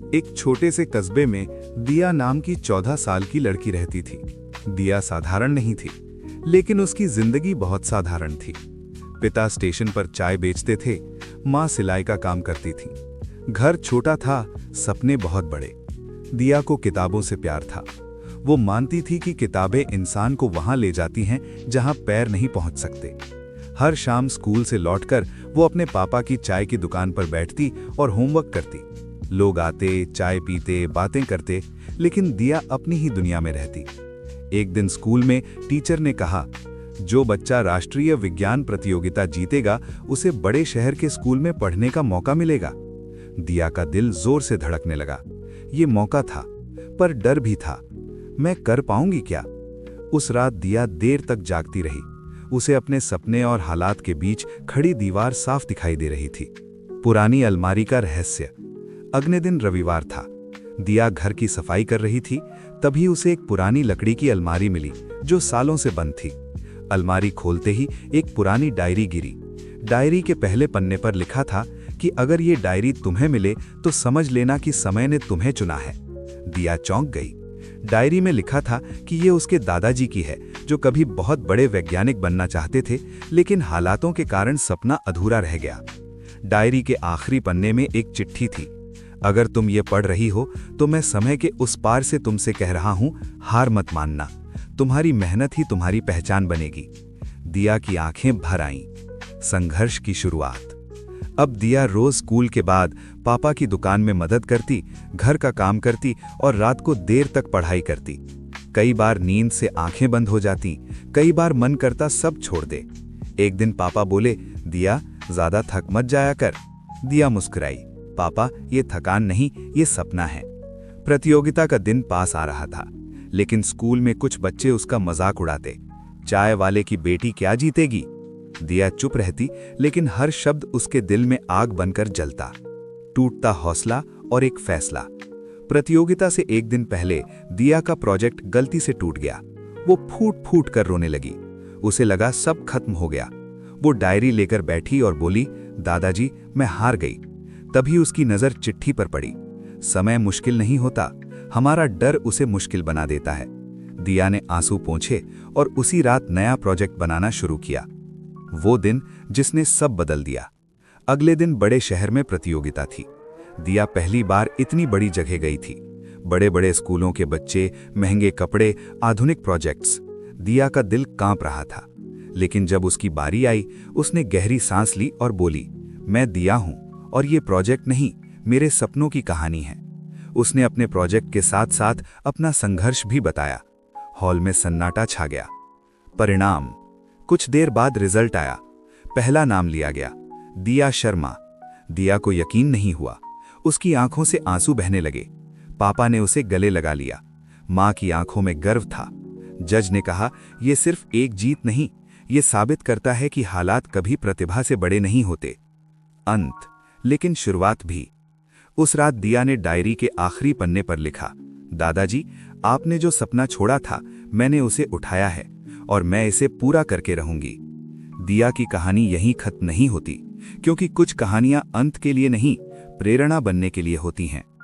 एक छोटे से कस्बे में दिया नाम की 14 साल की लड़की रहती थी। दिया साधारण नहीं थी, लेकिन उसकी जिंदगी बहुत साधारण थी। पिता स्टेशन पर चाय बेचते थे, माँ सिलाई का काम करती थी। घर छोटा था, सपने बहुत बड़े। दिया को किताबों से प्यार था। वो मानती थी कि किताबें इंसान को वहां ले जाती हैं जहां पैर नहीं पहुंच सकते। हर शाम स्कूल से लौटकर वो अपने पापा की चाय की दुकान पर बैठती और होमवर्क करती। लोग आते, चाय पीते, बातें करते, लेकिन दिया अपनी ही दुनिया में रहती। एक दिन स्कूल में टीचर ने कहा, जो बच्चा राष्ट्रीय विज्ञान प्रतियोगिता जीतेगा उसे बड़े शहर के स्कूल में पढ़ने का मौका मिलेगा। दिया का दिल जोर से धड़कने लगा। ये मौका था, पर डर भी था। मैं कर पाऊंगी क्या? उस रात दिया देर तक जागती रही। उसे अपने सपने और हालात के बीच खड़ी दीवार साफ दिखाई दे रही थी। पुरानी अलमारी का रहस्य। अगले दिन रविवार था। दिया घर की सफाई कर रही थी, तभी उसे एक पुरानी लकड़ी की अलमारी मिली जो सालों से बंद थी। अलमारी खोलते ही एक पुरानी डायरी गिरी। डायरी के पहले पन्ने पर लिखा था कि अगर ये डायरी तुम्हें मिले तो समझ लेना कि समय ने तुम्हें चुना है। दिया चौंक गई। डायरी में लिखा था कि ये उसके दादाजी की है, जो कभी बहुत बड़े वैज्ञानिक बनना चाहते थे, लेकिन हालातों के कारण सपना अधूरा रह गया। डायरी के आखिरी पन्ने में एक चिट्ठी थी। अगर तुम ये पढ़ रही हो तो मैं समय के उस पार से तुमसे कह रहा हूं, हार मत मानना। तुम्हारी मेहनत ही तुम्हारी पहचान बनेगी। दिया की आंखें भर आईं। संघर्ष की शुरुआत। अब दिया रोज स्कूल के बाद पापा की दुकान में मदद करती, घर का काम करती और रात को देर तक पढ़ाई करती। कई बार नींद से आंखें बंद हो जाती, कई बार मन करता सब छोड़ दे। एक दिन पापा बोले, दिया ज्यादा थक मत जाया कर। दिया मुस्कुराई, पापा ये थकान नहीं, ये सपना है। प्रतियोगिता का दिन पास आ रहा था, लेकिन स्कूल में कुछ बच्चे उसका मजाक उड़ाते। चाय वाले की बेटी क्या जीतेगी? दिया चुप रहती, लेकिन हर शब्द उसके दिल में आग बनकर जलता। टूटता हौसला और एक फैसला। प्रतियोगिता से एक दिन पहले दिया का प्रोजेक्ट गलती से टूट गया। वो फूट फूट कर रोने लगी। उसे लगा सब खत्म हो गया। वो डायरी लेकर बैठी और बोली, दादाजी मैं हार गई। तभी उसकी नजर चिट्ठी पर पड़ी। समय मुश्किल नहीं होता, हमारा डर उसे मुश्किल बना देता है। दिया ने आंसू पोंछे और उसी रात नया प्रोजेक्ट बनाना शुरू किया। वो दिन जिसने सब बदल दिया। अगले दिन बड़े शहर में प्रतियोगिता थी। दिया पहली बार इतनी बड़ी जगह गई थी। बड़े बड़े स्कूलों के बच्चे, महंगे कपड़े, आधुनिक प्रोजेक्ट्स। दिया का दिल कांप रहा था, लेकिन जब उसकी बारी आई, उसने गहरी सांस ली और बोली, मैं दिया हूं और ये प्रोजेक्ट नहीं, मेरे सपनों की कहानी है। उसने अपने प्रोजेक्ट के साथ साथ अपना संघर्ष भी बताया। हॉल में सन्नाटा छा गया। परिणाम। कुछ देर बाद रिजल्ट आया। पहला नाम लिया गया, दिया शर्मा। दिया को यकीन नहीं हुआ। उसकी आंखों से आंसू बहने लगे। पापा ने उसे गले लगा लिया। मां की आंखों में गर्व था। जज ने कहा, यह सिर्फ एक जीत नहीं, ये साबित करता है कि हालात कभी प्रतिभा से बड़े नहीं होते। अंत, लेकिन शुरुआत भी। उस रात दिया ने डायरी के आखिरी पन्ने पर लिखा, दादाजी आपने जो सपना छोड़ा था, मैंने उसे उठाया है और मैं इसे पूरा करके रहूंगी। दिया की कहानी यहीं खत्म नहीं होती, क्योंकि कुछ कहानियां अंत के लिए नहीं, प्रेरणा बनने के लिए होती हैं।